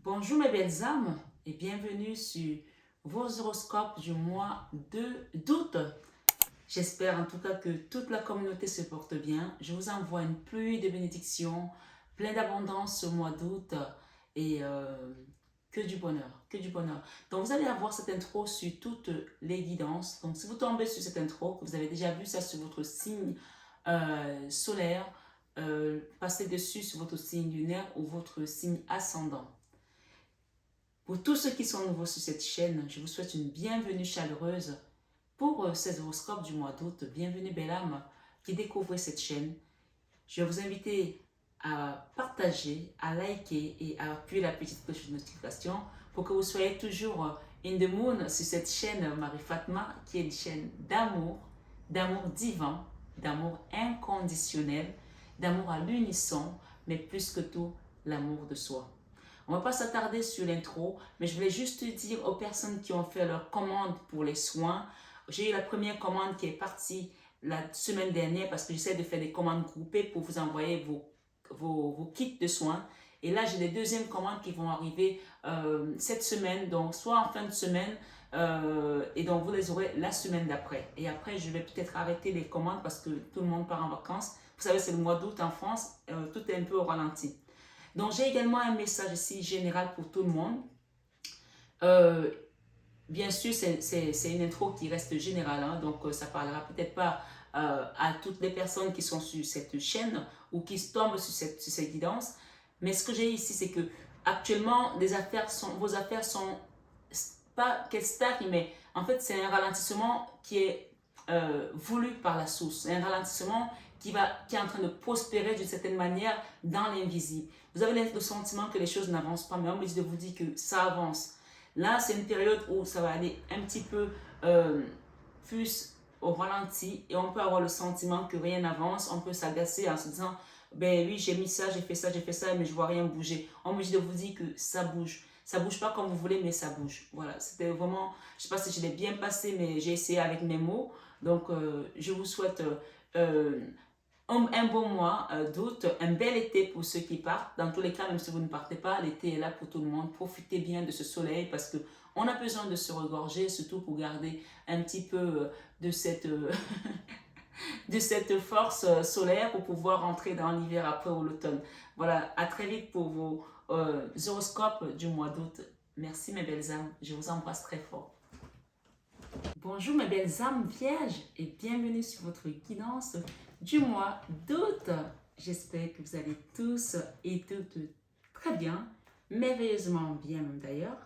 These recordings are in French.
Bonjour mes belles âmes et bienvenue sur vos horoscopes du mois d'août. J'espère en tout cas que toute la communauté se porte bien. Je vous envoie une pluie de bénédictions, plein d'abondance ce mois d'août et que du bonheur, que du bonheur. Donc vous allez avoir cette intro sur toutes les guidances. Donc si vous tombez sur cette intro, que vous avez déjà vu ça sur votre signe solaire, passez dessus sur votre signe lunaire ou votre signe ascendant. Pour tous ceux qui sont nouveaux sur cette chaîne, je vous souhaite une bienvenue chaleureuse pour ces horoscopes du mois d'août. Bienvenue belle âme qui découvrez cette chaîne. Je vais vous inviter à partager, à liker et à appuyer la petite cloche de notification pour que vous soyez toujours in the moon sur cette chaîne Marie Fatma qui est une chaîne d'amour, d'amour divin, d'amour inconditionnel, d'amour à l'unisson, mais plus que tout, l'amour de soi. On ne va pas s'attarder sur l'intro, mais je voulais juste dire aux personnes qui ont fait leur commande pour les soins. J'ai eu la première commande qui est partie la semaine dernière parce que j'essaie de faire des commandes groupées pour vous envoyer vos kits de soins. Et là, j'ai des deuxièmes commandes qui vont arriver cette semaine, donc soit en fin de semaine, et donc vous les aurez la semaine d'après. Et après, je vais peut-être arrêter les commandes parce que tout le monde part en vacances. Vous savez, c'est le mois d'août en France, tout est un peu au ralenti. Donc, j'ai également un message ici général pour tout le monde. Bien sûr, c'est une intro qui reste générale, hein, donc ça parlera peut-être pas à toutes les personnes qui sont sur cette chaîne ou qui tombent sur ces guidances. Mais ce que j'ai ici, c'est que actuellement, vos affaires sont pas qu'elles stagnent, mais en fait, c'est un ralentissement qui est voulu par la source. C'est un ralentissement qui est en train de prospérer d'une certaine manière dans l'invisible. Vous avez le sentiment que les choses n'avancent pas, mais on me dit de vous dire que ça avance. Là, c'est une période où ça va aller un petit peu plus au ralenti et on peut avoir le sentiment que rien n'avance. On peut s'agacer en se disant, ben oui, j'ai mis ça, j'ai fait ça, mais je vois rien bouger. On me dit de vous dire que ça bouge. Ça bouge pas comme vous voulez, mais ça bouge. Voilà, c'était vraiment, je sais pas si je l'ai bien passé, mais j'ai essayé avec mes mots. Donc, je vous souhaite un bon mois d'août, un bel été pour ceux qui partent. Dans tous les cas, même si vous ne partez pas, l'été est là pour tout le monde. Profitez bien de ce soleil parce que on a besoin de se regorger, surtout pour garder un petit peu de cette, de cette force solaire pour pouvoir entrer dans l'hiver après ou l'automne. Voilà, à très vite pour vos horoscopes du mois d'août. Merci mes belles âmes, je vous embrasse très fort. Bonjour mes belles âmes vierges et bienvenue sur votre guidance du mois d'août. J'espère que vous allez tous et toutes très bien, merveilleusement bien même d'ailleurs.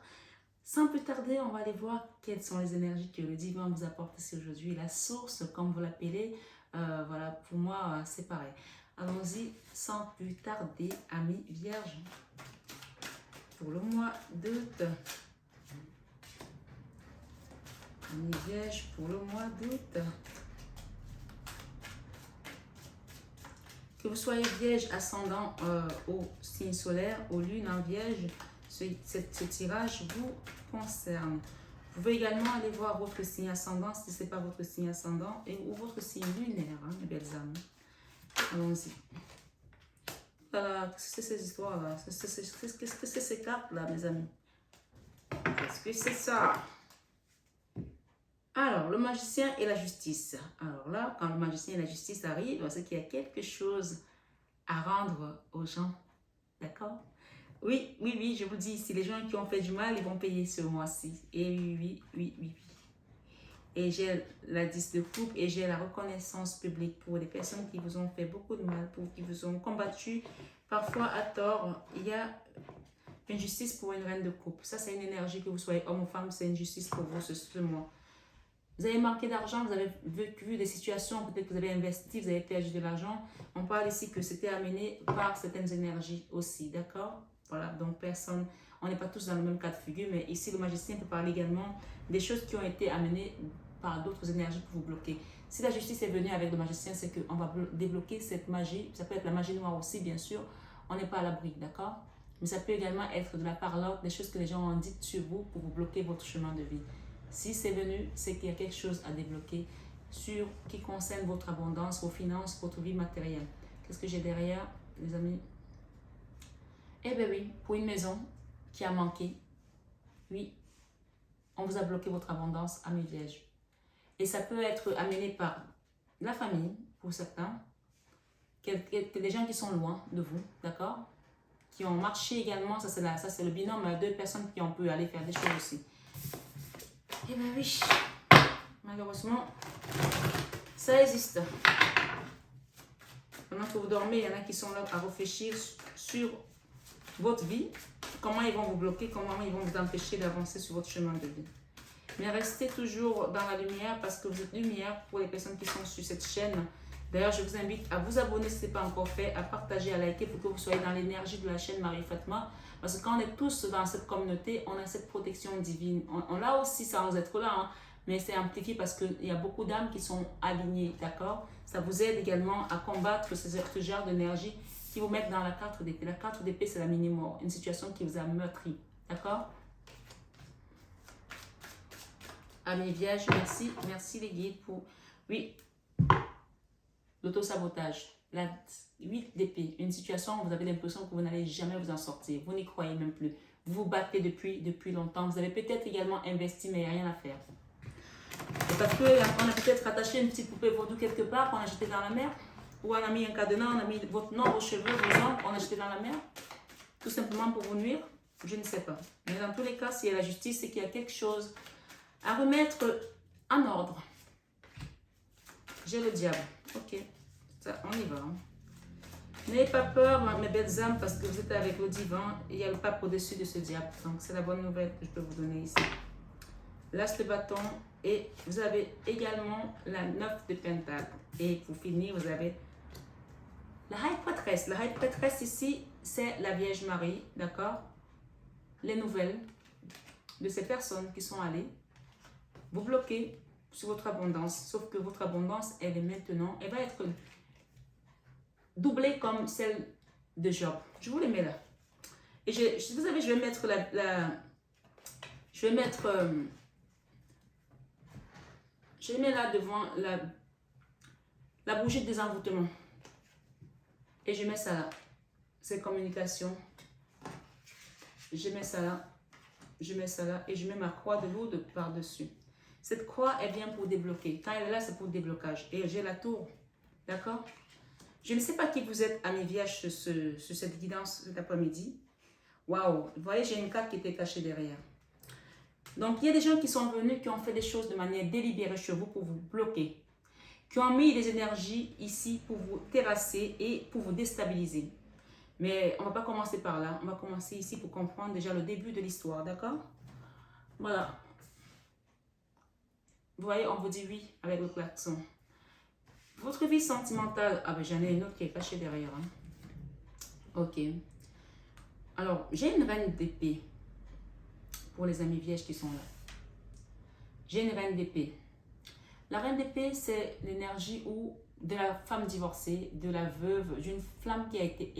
Sans plus tarder, on va aller voir quelles sont les énergies que le divin vous apporte ici aujourd'hui. La source, comme vous l'appelez, voilà, pour moi, c'est pareil. Allons-y sans plus tarder, amis vierges, pour le mois d'août. Amis vierges, pour le mois d'août. Que vous soyez vierge ascendant au signe solaire, aux lunes en vierge, ce tirage vous concerne. Vous pouvez également aller voir votre signe ascendant si ce n'est pas votre signe ascendant ou votre signe lunaire, hein, mes belles âmes. Allons-y. Voilà, qu'est-ce que c'est ces histoires-là? Qu'est-ce que c'est ces cartes-là, mes amis? Qu'est-ce que c'est ça? Alors, le magicien et la justice. Alors là, quand le magicien et la justice arrivent, c'est qu'il y a quelque chose à rendre aux gens. D'accord? Oui, oui, oui, je vous dis, si les gens qui ont fait du mal, ils vont payer ce mois-ci. Et oui, oui, oui, oui, oui. Et j'ai la 10 de coupe et j'ai la reconnaissance publique pour les personnes qui vous ont fait beaucoup de mal, pour qui vous ont combattu, parfois à tort. Il y a une justice pour une reine de coupe. Ça, c'est une énergie, que vous soyez homme ou femme, c'est une justice pour vous ce mois. Vous avez manqué d'argent, vous avez vécu des situations, peut-être que vous avez investi, vous avez perdu de l'argent. On parle ici que c'était amené par certaines énergies aussi, d'accord? Voilà, donc personne, on n'est pas tous dans le même cas de figure, mais ici le magicien peut parler également des choses qui ont été amenées par d'autres énergies pour vous bloquer. Si la justice est venue avec le magicien, c'est qu'on va débloquer cette magie. Ça peut être la magie noire aussi, bien sûr. On n'est pas à l'abri, d'accord? Mais ça peut également être de la parole, des choses que les gens ont dites sur vous pour vous bloquer votre chemin de vie. Si c'est venu, c'est qu'il y a quelque chose à débloquer qui concerne votre abondance, vos finances, votre vie matérielle. Qu'est-ce que j'ai derrière, les amis? Eh bien oui, pour une maison qui a manqué. Oui, on vous a bloqué votre abondance, amis vierges. Et ça peut être amené par la famille, pour certains, des gens qui sont loin de vous, d'accord? Qui ont marché également, ça c'est le binôme, deux personnes qui ont pu aller faire des choses aussi. Eh bien oui, malheureusement, ça existe. Pendant que vous dormez, il y en a qui sont là à réfléchir sur votre vie, comment ils vont vous bloquer, comment ils vont vous empêcher d'avancer sur votre chemin de vie. Mais restez toujours dans la lumière parce que vous êtes lumière pour les personnes qui sont sur cette chaîne. D'ailleurs, je vous invite à vous abonner si ce n'est pas encore fait, à partager, à liker pour que vous soyez dans l'énergie de la chaîne Marie-Fatma. Parce que quand on est tous dans cette communauté, on a cette protection divine. On l'a aussi sans être là, hein, mais c'est amplifié parce qu'il y a beaucoup d'âmes qui sont alignées, d'accord? Ça vous aide également à combattre ce genre d'énergie qui vous met dans la carte d'épée. La carte d'épée, c'est la mini-mort, une situation qui vous a meurtri, d'accord? Amis vierges, merci. Merci les guides pour... Oui, l'auto-sabotage. La 8 d'épée, une situation où vous avez l'impression que vous n'allez jamais vous en sortir. Vous n'y croyez même plus. Vous vous battez depuis longtemps. Vous avez peut-être également investi, mais il n'y a rien à faire. Et parce qu'on a peut-être attaché une petite poupée vaudou quelque part, qu'on a jeté dans la mer. Ou on a mis un cadenas, on a mis votre nom, vos cheveux, vos ongles, on a jeté dans la mer. Tout simplement pour vous nuire. Je ne sais pas. Mais dans tous les cas, s'il y a la justice, c'est qu'il y a quelque chose à remettre en ordre. J'ai le diable. Ok. Ça, on y va. Hein. N'ayez pas peur, mes belles âmes, parce que vous êtes avec le divin et il y a le pape au-dessus de ce diable. Donc, c'est la bonne nouvelle que je peux vous donner ici. L'as de bâton et vous avez également la 9 de pentacle. Et pour finir, vous avez la High Prêtresse. La High Prêtresse ici, c'est la Vierge Marie, d'accord? Les nouvelles de ces personnes qui sont allées vous bloquer sur votre abondance. Sauf que votre abondance, elle est maintenant, elle va être doublée comme celle de Job. Je vous les mets là. Et vous savez, je vais mettre je mets là devant la bougie de désenvoûtement. Et je mets ça là. C'est communication. Je mets ça là. Je mets ça là. Et je mets ma croix de lourde par-dessus. Cette croix, elle vient pour débloquer. Quand elle est là, c'est pour déblocage. Et j'ai la tour. D'accord? Je ne sais pas qui vous êtes, amis vierges, sur cette guidance cet après-midi. Waouh! Vous voyez, j'ai une carte qui était cachée derrière. Donc, il y a des gens qui sont venus, qui ont fait des choses de manière délibérée chez vous pour vous bloquer. Qui ont mis des énergies ici pour vous terrasser et pour vous déstabiliser. Mais on ne va pas commencer par là. On va commencer ici pour comprendre déjà le début de l'histoire, d'accord? Voilà. Vous voyez, on vous dit oui avec le klaxon. Votre vie sentimentale, ah ben j'en ai une autre qui est cachée derrière. Hein. Ok. Alors, j'ai une reine d'épée pour les amis vierges qui sont là. J'ai une reine d'épée. La reine d'épée, c'est l'énergie de la femme divorcée, de la veuve, d'une femme qui a été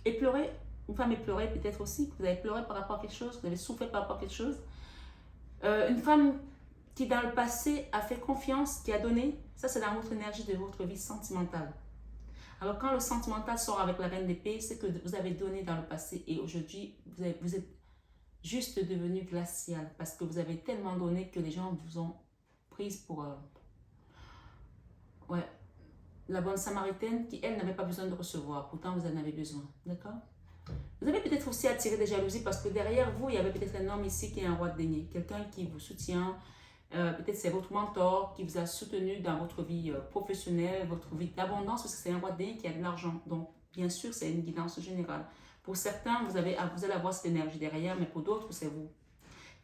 éplorée. Une femme éplorée peut-être aussi. Vous avez pleuré par rapport à quelque chose, vous avez souffert par rapport à quelque chose. Une femme qui dans le passé a fait confiance, qui a donné, ça c'est dans votre énergie de votre vie sentimentale. Alors quand le sentimental sort avec la reine d'épée, c'est que vous avez donné dans le passé et aujourd'hui vous êtes juste devenu glacial parce que vous avez tellement donné que les gens vous ont prise pour la bonne samaritaine qui elle n'avait pas besoin de recevoir, pourtant vous en avez besoin, d'accord? Vous avez peut-être aussi attiré des jalousies parce que derrière vous, il y avait peut-être un homme ici qui est un roi de denier, quelqu'un qui vous soutient. Peut-être c'est votre mentor qui vous a soutenu dans votre vie professionnelle, votre vie d'abondance, parce que c'est un roi de denier qui a de l'argent. Donc, bien sûr, c'est une guidance générale. Pour certains, vous allez avoir cette énergie derrière, mais pour d'autres, c'est vous.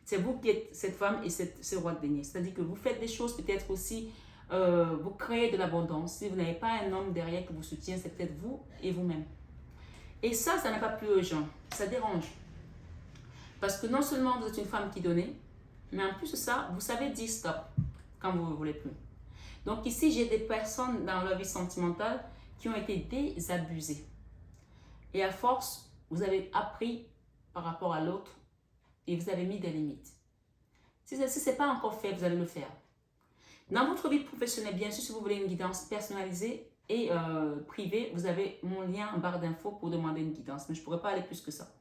C'est vous qui êtes cette femme et ce roi de denier. C'est-à-dire que vous faites des choses peut-être aussi, vous créez de l'abondance. Si vous n'avez pas un homme derrière qui vous soutient, c'est peut-être vous et vous-même. Et ça n'est pas plus urgent. Ça dérange. Parce que non seulement vous êtes une femme qui donne, mais en plus de ça, vous savez dire stop quand vous ne voulez plus. Donc ici, j'ai des personnes dans leur vie sentimentale qui ont été désabusées. Et à force, vous avez appris par rapport à l'autre et vous avez mis des limites. Si ce n'est pas encore fait, vous allez le faire. Dans votre vie professionnelle, bien sûr, si vous voulez une guidance personnalisée, et privé, vous avez mon lien en barre d'infos pour demander une guidance. Mais je ne pourrais pas aller plus que ça.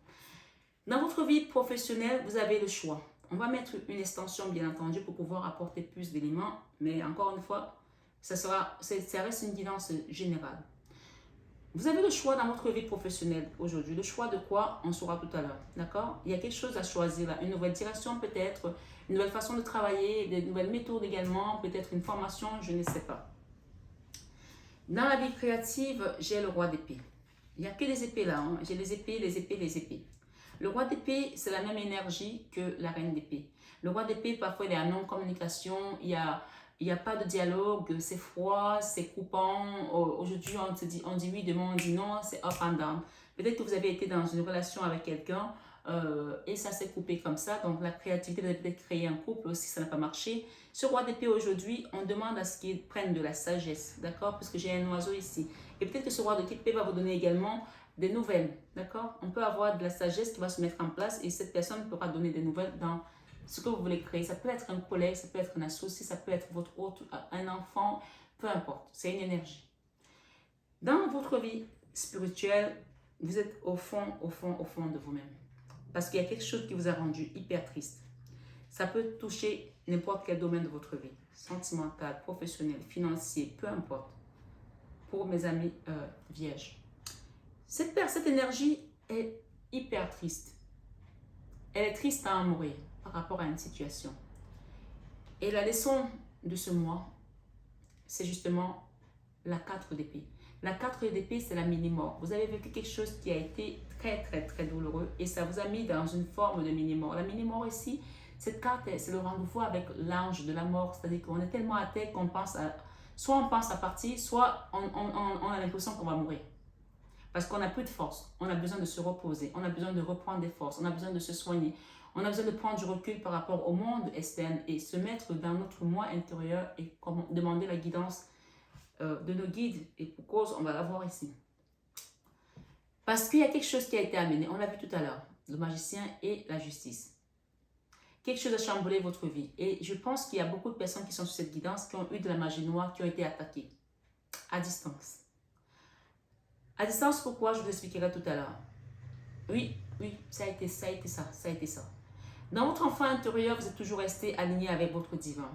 Dans votre vie professionnelle, vous avez le choix. On va mettre une extension, bien entendu, pour pouvoir apporter plus d'éléments. Mais encore une fois, ça reste une guidance générale. Vous avez le choix dans votre vie professionnelle aujourd'hui. Le choix de quoi, on saura tout à l'heure. D'accord? Il y a quelque chose à choisir là. Une nouvelle direction peut-être, une nouvelle façon de travailler, des nouvelles méthodes également, peut-être une formation, je ne sais pas. Dans la vie créative, j'ai le roi d'épée. Il n'y a que des épées là. Hein. J'ai les épées, les épées, les épées. Le roi d'épée, c'est la même énergie que la reine d'épée. Le roi d'épée, parfois, il est en non-communication, il y a pas de dialogue, c'est froid, c'est coupant. Aujourd'hui, on dit oui, demain on dit non, c'est up and down. Peut-être que vous avez été dans une relation avec quelqu'un et ça s'est coupé comme ça. Donc, la créativité, vous avez peut-être créé un couple aussi, ça n'a pas marché. Ce roi d'épée aujourd'hui, on demande à ce qu'il prenne de la sagesse, d'accord? Parce que j'ai un oiseau ici. Et peut-être que ce roi d'épée va vous donner également des nouvelles, d'accord? On peut avoir de la sagesse qui va se mettre en place et cette personne pourra donner des nouvelles dans ce que vous voulez créer. Ça peut être un collègue, ça peut être un associé, ça peut être votre autre, un enfant, peu importe. C'est une énergie. Dans votre vie spirituelle, vous êtes au fond de vous-même. Parce qu'il y a quelque chose qui vous a rendu hyper triste. Ça peut toucher n'importe quel domaine de votre vie. Sentimental, professionnel, financier, peu importe. Pour mes amis vierges. Cette énergie est hyper triste. Elle est triste à en mourir par rapport à une situation. Et la leçon de ce mois, c'est justement la 4 d'épée. La 4 d'épée, c'est la mini-mort. Vous avez vécu quelque chose qui a été très douloureux et ça vous a mis dans une forme de mini-mort. La mini-mort ici, cette carte, c'est le rendez-vous avec l'ange de la mort. C'est-à-dire qu'on est tellement à terre qu'on pense à... Soit on pense à partir, soit on a l'impression qu'on va mourir. Parce qu'on n'a plus de force, on a besoin de se reposer, on a besoin de reprendre des forces, on a besoin de se soigner, on a besoin de prendre du recul par rapport au monde externe et se mettre dans notre moi intérieur et demander la guidance de nos guides. Et pour cause, on va la voir ici. Parce qu'il y a quelque chose qui a été amené, on l'a vu tout à l'heure, le magicien et la justice. Quelque chose a chamboulé votre vie. Et je pense qu'il y a beaucoup de personnes qui sont sur cette guidance, qui ont eu de la magie noire, qui ont été attaquées à distance. À distance, pourquoi? Je vous expliquerai tout à l'heure. Oui, ça a été ça. Dans votre enfant intérieur, vous êtes toujours resté aligné avec votre divin.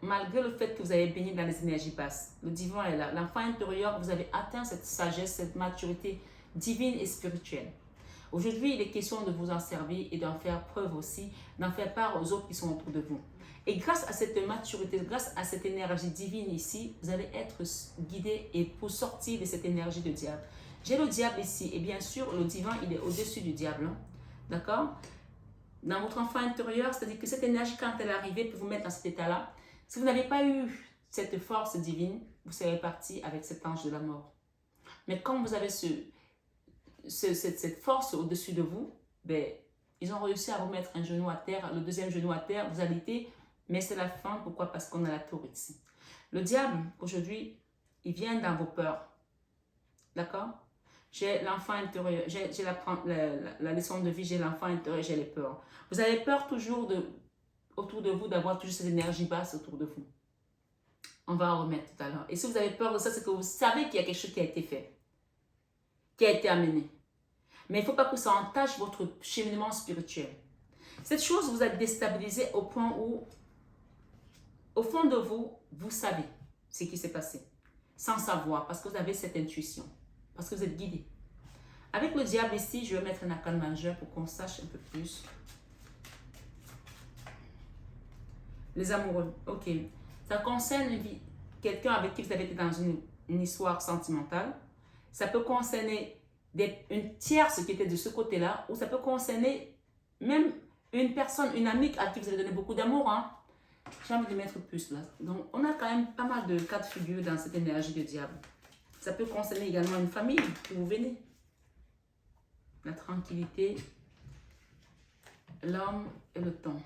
Malgré le fait que vous avez baigné dans les énergies basses, le divin est là. L'enfant intérieur, vous avez atteint cette sagesse, cette maturité divine et spirituelle. Aujourd'hui, il est question de vous en servir et d'en faire preuve aussi, d'en faire part aux autres qui sont autour de vous. Et grâce à cette maturité, grâce à cette énergie divine ici, vous allez être guidé et pour sortir de cette énergie de diable. J'ai le diable ici et bien sûr, le divin, il est au-dessus du diable. Hein? D'accord? Dans votre enfant intérieur, c'est-à-dire que cette énergie, quand elle est arrivée pour vous mettre dans cet état-là, si vous n'avez pas eu cette force divine, vous serez parti avec cet ange de la mort. Mais quand vous avez cette force au-dessus de vous, ben, ils ont réussi à vous mettre un genou à terre, le deuxième genou à terre, vous allaitez, mais c'est la fin. Pourquoi? Parce qu'on a la tour ici. Le diable, aujourd'hui, il vient dans vos peurs. D'accord? J'ai l'enfant intérieur, j'ai la leçon de vie, j'ai l'enfant intérieur, j'ai les peurs. Vous avez peur toujours autour de vous, d'avoir toujours cette énergie basse autour de vous. On va en remettre tout à l'heure. Et si vous avez peur de ça, c'est que vous savez qu'il y a quelque chose qui a été fait, qui a été amené. Mais il ne faut pas que ça entache votre cheminement spirituel. Cette chose vous a déstabilisé au point où, au fond de vous, vous savez ce qui s'est passé. Sans savoir, parce que vous avez cette intuition. Parce que vous êtes guidé. Avec le diable ici, je vais mettre un arcane majeur pour qu'on sache un peu plus. Les amoureux, ok. Ça concerne quelqu'un avec qui vous avez été dans une histoire sentimentale. Ça peut concerner une tierce qui était de ce côté-là, ou ça peut concerner même une personne, une amie à qui vous avez donné beaucoup d'amour. Hein. J'ai envie de mettre plus là. Donc, on a quand même pas mal de cas de figure dans cette énergie de diable. Ça peut concerner également une famille où vous venez. La tranquillité, l'homme et le temps.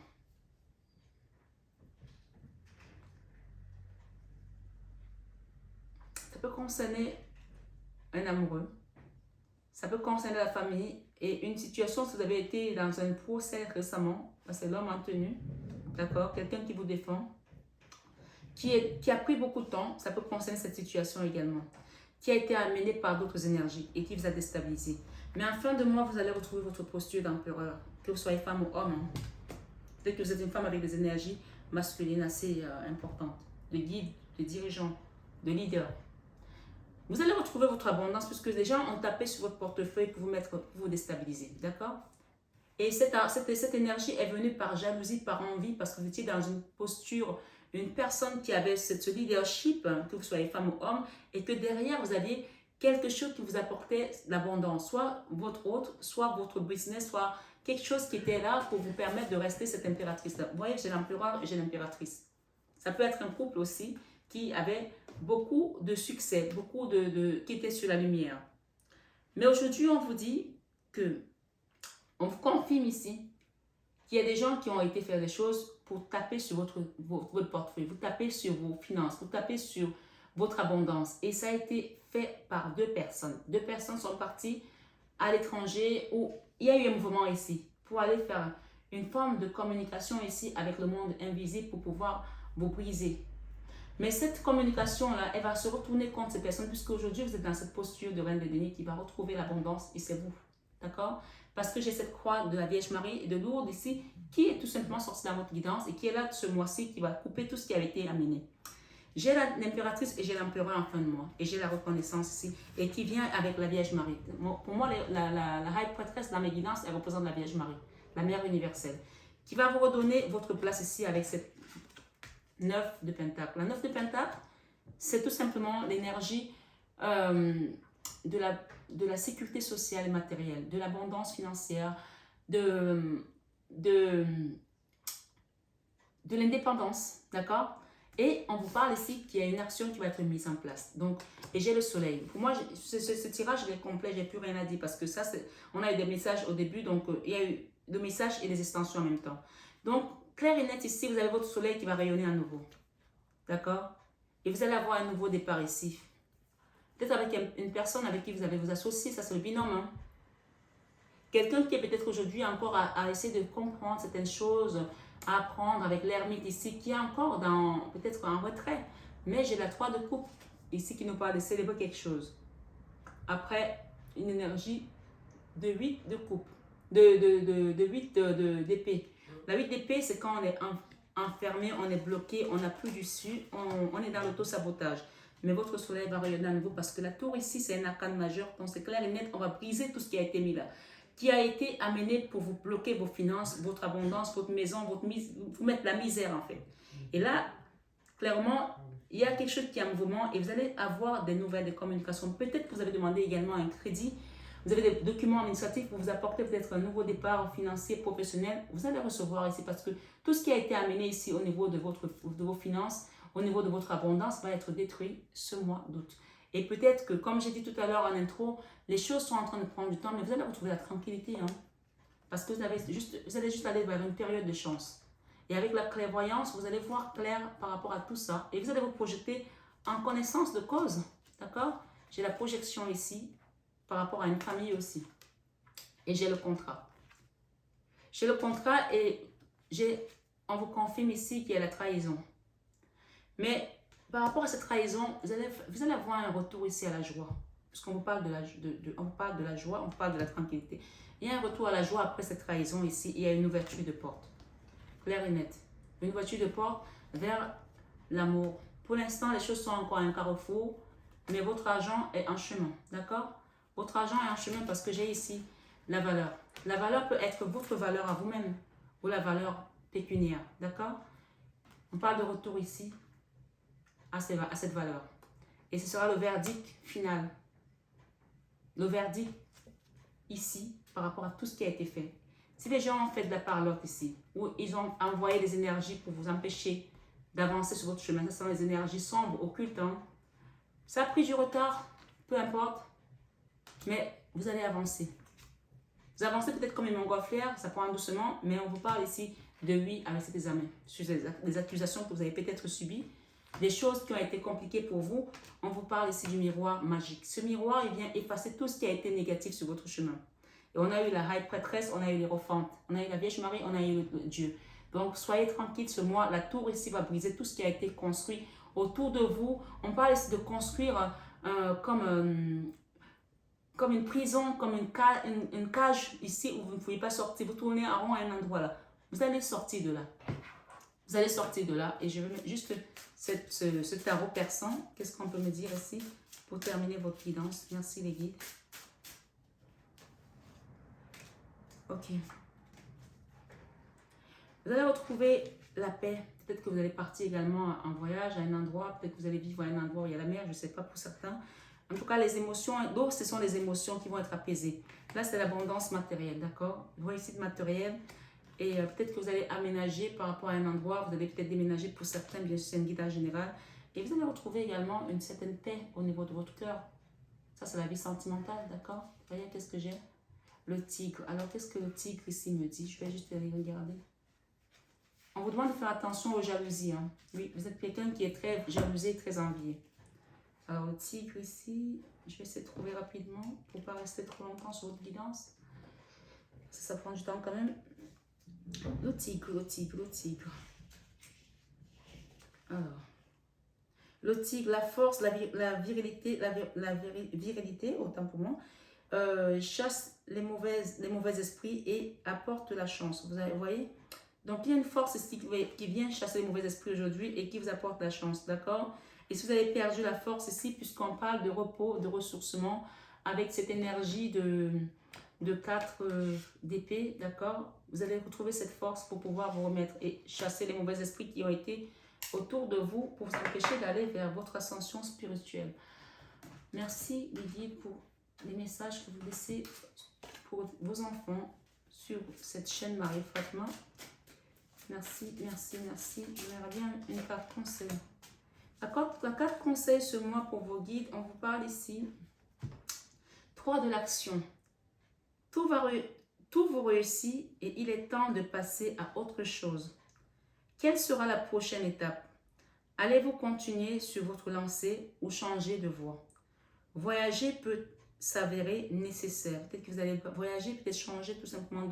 Ça peut concerner un amoureux. Ça peut concerner la famille et une situation si vous avez été dans un procès récemment. C'est l'homme en tenue. D'accord? Quelqu'un qui vous défend. Qui a pris beaucoup de temps. Ça peut concerner cette situation également. qui a été amené par d'autres énergies et qui vous a déstabilisé. Mais en fin de mois, vous allez retrouver votre posture d'empereur, que vous soyez femme ou homme. Hein. Peut-être que vous êtes une femme avec des énergies masculines assez importantes, de guide, de dirigeant, de leader. Vous allez retrouver votre abondance puisque les gens ont tapé sur votre portefeuille pour vous déstabiliser. D'accord? Et cette énergie est venue par jalousie, par envie, parce que vous étiez dans une posture, une personne qui avait ce leadership, que vous soyez femme ou homme, et que derrière, vous aviez quelque chose qui vous apportait l'abondance, soit votre autre, soit votre business, soit quelque chose qui était là pour vous permettre de rester cette impératrice-là. Vous voyez, j'ai l'empereur et j'ai l'impératrice. Ça peut être un couple aussi qui avait beaucoup de succès, qui était sur la lumière. Mais aujourd'hui, on vous dit que, on vous confirme ici qu'il y a des gens qui ont été faire des choses pour taper sur votre portefeuille, vous tapez sur vos finances, vous tapez sur votre abondance. Et ça a été fait par deux personnes. Deux personnes sont parties à l'étranger où il y a eu un mouvement ici pour aller faire une forme de communication ici avec le monde invisible pour pouvoir vous briser. Mais cette communication-là, elle va se retourner contre ces personnes puisque aujourd'hui vous êtes dans cette posture de reine de denier qui va retrouver l'abondance et c'est vous. D'accord? Parce que j'ai cette croix de la Vierge Marie et de Lourdes ici qui est tout simplement sortie dans votre guidance et qui est là ce mois-ci qui va couper tout ce qui avait été amené. J'ai l'impératrice et j'ai l'empereur en fin de mois. Et j'ai la reconnaissance ici. Et qui vient avec la Vierge Marie. Pour moi, la High Prêtresse dans mes guidances, elle représente la Vierge Marie, la Mère universelle. Qui va vous redonner votre place ici avec cette 9 de Pentacle. La 9 de Pentacle, c'est tout simplement l'énergie de la sécurité sociale et matérielle, de l'abondance financière, de l'indépendance, d'accord? Et on vous parle ici qu'il y a une action qui va être mise en place. Donc, et j'ai le soleil. Pour moi, ce tirage est complet, j'ai plus rien à dire parce que ça, on a eu des messages au début, donc il y a eu le message et les extensions en même temps. Donc, clair et net ici, vous avez votre soleil qui va rayonner à nouveau. D'accord? Et vous allez avoir un nouveau départ ici. Peut-être avec une personne avec qui vous allez vous associer, ça c'est le binôme. Hein? Quelqu'un qui est peut-être aujourd'hui encore à essayer de comprendre certaines choses, à apprendre avec l'ermite ici, qui est encore peut-être en retrait. Mais j'ai la 3 de coupe ici qui nous parle de célébrer quelque chose. Après, une énergie de 8 de coupe, de 8 d'épée. La 8 d'épée, c'est quand on est enfermé, on est bloqué, on n'a plus d'issue, on est dans l'auto-sabotage. Mais votre soleil va rayonner à nouveau parce que la tour ici, c'est un arcane majeur. Donc c'est clair et net, on va briser tout ce qui a été mis là. Qui a été amené pour vous bloquer vos finances, votre abondance, votre maison, vous mettre la misère en fait. Et là, clairement, il y a quelque chose qui est en mouvement et vous allez avoir des nouvelles de communication. Peut-être que vous avez demandé également un crédit. Vous avez des documents administratifs pour vous apporter peut-être un nouveau départ financier, professionnel. Vous allez recevoir ici parce que tout ce qui a été amené ici au niveau de vos finances, au niveau de votre abondance, va être détruit ce mois d'août. Et peut-être que, comme j'ai dit tout à l'heure en intro, les choses sont en train de prendre du temps, mais vous allez retrouver la tranquillité. Hein? Parce que vous allez juste aller vers une période de chance. Et avec la clairvoyance, vous allez voir clair par rapport à tout ça. Et vous allez vous projeter en connaissance de cause. D'accord? J'ai la projection ici par rapport à une famille aussi. Et j'ai le contrat. J'ai le contrat et on vous confirme ici qu'il y a la trahison. Mais par rapport à cette trahison, vous allez avoir un retour ici à la joie. Puisqu'on vous parle on vous parle de la joie, on vous parle de la tranquillité. Il y a un retour à la joie après cette trahison ici. Il y a une ouverture de porte. Clair et net. Une ouverture de porte vers l'amour. Pour l'instant, les choses sont encore un carrefour. Mais votre argent est en chemin. D'accord? Votre argent est en chemin parce que j'ai ici la valeur. La valeur peut être votre valeur à vous-même ou la valeur pécuniaire. D'accord? On parle de retour ici à cette valeur. Et ce sera le verdict final. Le verdict ici par rapport à tout ce qui a été fait. Si les gens ont fait de la parlotte ici, ou ils ont envoyé des énergies pour vous empêcher d'avancer sur votre chemin, ce sont les énergies sombres, occultes. Hein. Ça a pris du retard, peu importe, mais vous allez avancer. Vous avancez peut-être comme une montgolfière, ça prend doucement, mais on vous parle ici de oui avec cet examen, sur des accusations que vous avez peut-être subies, des choses qui ont été compliquées pour vous. On vous parle ici du miroir magique. Ce miroir, il vient effacer tout ce qui a été négatif sur votre chemin. Et on a eu la High Prêtresse, on a eu les Hierophantes, on a eu la Vierge Marie, on a eu Dieu. Donc, soyez tranquilles ce mois. La tour ici va briser tout ce qui a été construit autour de vous. On parle ici de construire comme une prison, comme une cage ici où vous ne pouvez pas sortir. Vous tournez en rond à un endroit là. Vous allez sortir de là. Vous allez sortir de là. Et je vais mettre juste ce tarot persan. Qu'est-ce qu'on peut me dire ici pour terminer votre guidance? Merci les guides. Ok. Vous allez retrouver la paix. Peut-être que vous allez partir également en voyage à un endroit. Peut-être que vous allez vivre à un endroit où il y a la mer. Je ne sais pas pour certains. En tout cas, les émotions, donc ce sont les émotions qui vont être apaisées. Là, c'est l'abondance matérielle, d'accord? Vous voyez ici de matériel. Et peut-être que vous allez aménager par rapport à un endroit. Vous allez peut-être déménager pour certains, bien sûr, c'est un guidage général. Et vous allez retrouver également une certaine paix au niveau de votre cœur. Ça, c'est la vie sentimentale, d'accord? Vous voyez, qu'est-ce que j'ai? Le tigre. Alors, qu'est-ce que le tigre ici me dit? Je vais juste aller regarder. On vous demande de faire attention aux jalousies. Hein. Oui, vous êtes quelqu'un qui est très jalousé, très envié. Alors, le tigre ici, je vais essayer de trouver rapidement pour ne pas rester trop longtemps sur votre guidance. Ça prend du temps quand même. Le tigre, le tigre, le tigre. Alors, le tigre, la force, la virilité, virilité, autant pour moi, chasse les mauvais esprits et apporte la chance. Vous voyez? Donc, il y a une force ici qui vient chasser les mauvais esprits aujourd'hui et qui vous apporte la chance, d'accord? Et si vous avez perdu la force ici, puisqu'on parle de repos, de ressourcement, avec cette énergie de 4 d'épée, d'accord? Vous allez retrouver cette force pour pouvoir vous remettre et chasser les mauvais esprits qui ont été autour de vous pour vous empêcher d'aller vers votre ascension spirituelle. Merci Lydie pour les messages que vous laissez pour vos enfants sur cette chaîne Marie-Fatma. Merci, merci, merci. J'aimerais bien une carte conseil. La carte conseil ce mois pour vos guides, on vous parle ici 3 de l'action. Tout vous réussit et il est temps de passer à autre chose. Quelle sera la prochaine étape? Allez-vous continuer sur votre lancée ou changer de voie? Voyager peut s'avérer nécessaire. Peut-être que vous allez voyager, peut-être changer tout simplement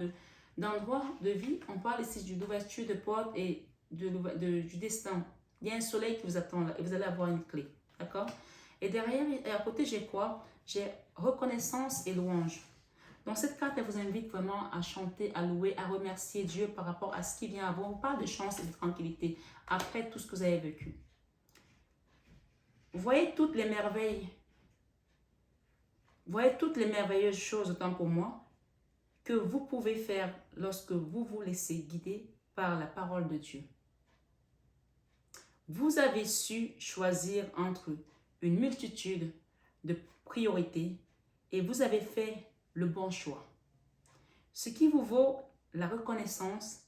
d'endroit de vie. On parle ici d'ouverture de porte et du destin. Il y a un soleil qui vous attend là et vous allez avoir une clé. D'accord? Et derrière, et à côté, j'ai quoi? J'ai reconnaissance et louange. Donc cette carte, elle vous invite vraiment à chanter, à louer, à remercier Dieu par rapport à ce qui vient à vous. On parle de chance et de tranquillité après tout ce que vous avez vécu. Vous voyez toutes les merveilles. Vous voyez toutes les merveilleuses choses, autant pour moi, que vous pouvez faire lorsque vous vous laissez guider par la parole de Dieu. Vous avez su choisir entre une multitude de priorités et vous avez fait le bon choix. Ce qui vous vaut la reconnaissance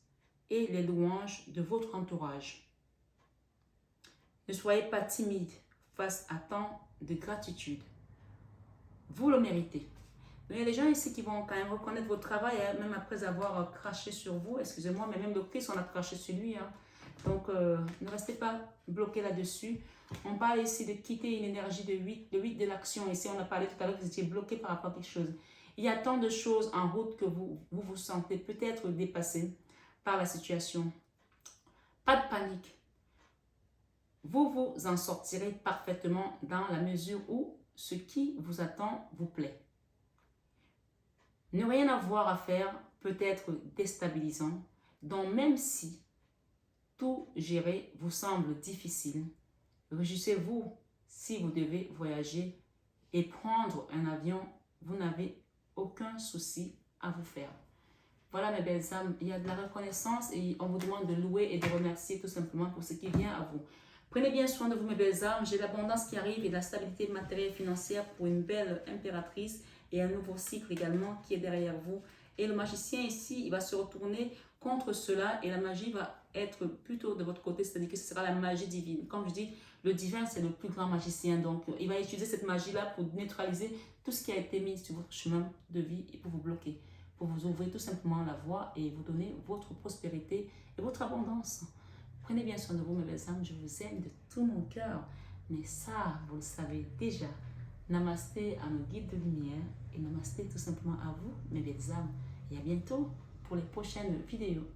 et les louanges de votre entourage. Ne soyez pas timide face à tant de gratitude. Vous le méritez. Mais il y a des gens ici qui vont quand même reconnaître votre travail, hein, même après avoir craché sur vous. Excusez-moi, mais même le Christ, on a craché sur lui. Hein. Donc, ne restez pas bloqué là-dessus. On parle ici de quitter une énergie de 8 de l'action. Ici, on a parlé tout à l'heure que vous étiez bloqué par rapport à quelque chose. Il y a tant de choses en route que vous sentez peut-être dépassé par la situation. Pas de panique. Vous vous en sortirez parfaitement dans la mesure où ce qui vous attend vous plaît. Ne rien avoir à faire peut être déstabilisant, donc même si tout gérer vous semble difficile, réjouissez-vous si vous devez voyager et prendre un avion, vous n'avez aucun souci à vous faire. Voilà mes belles âmes, il y a de la reconnaissance et on vous demande de louer et de remercier tout simplement pour ce qui vient à vous. Prenez bien soin de vous mes belles âmes, j'ai l'abondance qui arrive et de la stabilité matérielle et financière pour une belle impératrice et un nouveau cycle également qui est derrière vous. Et le magicien ici, il va se retourner contre cela et la magie va être plutôt de votre côté, c'est-à-dire que ce sera la magie divine. Comme je dis, le divin c'est le plus grand magicien, donc il va utiliser cette magie-là pour neutraliser tout ce qui a été mis sur votre chemin de vie et pour vous bloquer, pour vous ouvrir tout simplement la voie et vous donner votre prospérité et votre abondance. Prenez bien soin de vous mes belles âmes, je vous aime de tout mon cœur, mais ça, vous le savez déjà. Namasté à nos guides de lumière et namasté tout simplement à vous mes belles âmes et à bientôt pour les prochaines vidéos.